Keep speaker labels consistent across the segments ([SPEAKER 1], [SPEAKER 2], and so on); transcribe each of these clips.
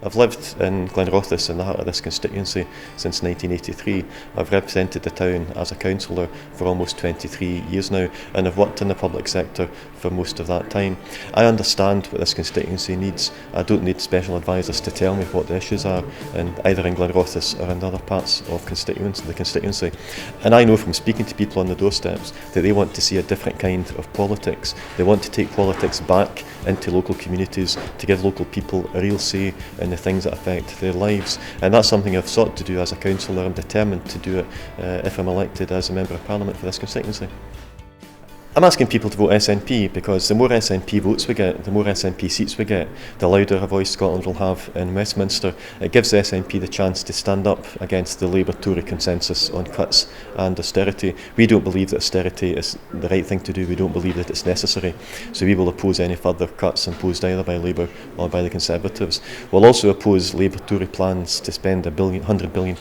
[SPEAKER 1] I've lived in Glenrothes, in the heart of this constituency, since 1983. I've represented the town as a councillor for almost 23 years now, and I've worked in the public sector for most of that time. I understand what this constituency needs. I don't need special advisors to tell me what the issues are, either in Glenrothes or in other parts of the constituency. And I know from speaking to people on the doorsteps that they want to see a different kind of politics. They want to take politics back into local communities to give local people a real say in the things that affect their lives. And that's something I've sought to do as a councillor. I'm determined to do it if I'm elected as a Member of Parliament for this constituency. I'm asking people to vote SNP because the more SNP votes we get, the more SNP seats we get, the louder a voice Scotland will have in Westminster. It gives the SNP the chance to stand up against the Labour-Tory consensus on cuts and austerity. We don't believe that austerity is the right thing to do. We don't believe that it's necessary. So we will oppose any further cuts imposed either by Labour or by the Conservatives. We'll also oppose Labour-Tory plans to spend £100 billion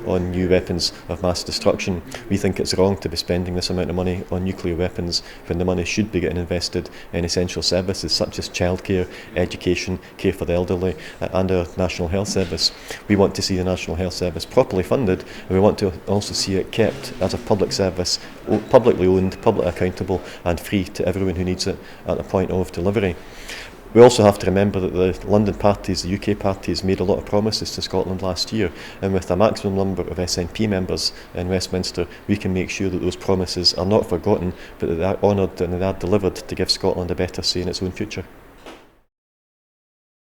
[SPEAKER 1] on new weapons of mass destruction. We think it's wrong to be spending this amount of money on nuclear weapons when the money should be getting invested in essential services such as childcare, education, care for the elderly and our National Health Service. We want to see the National Health Service properly funded, and we want to also see it kept as a public service, publicly owned, publicly accountable and free to everyone who needs it at the point of delivery. We also have to remember that the London parties, the UK parties, made a lot of promises to Scotland last year, and with a maximum number of SNP members in Westminster, we can make sure that those promises are not forgotten, but that they are honoured and they are delivered to give Scotland a better say in its own future.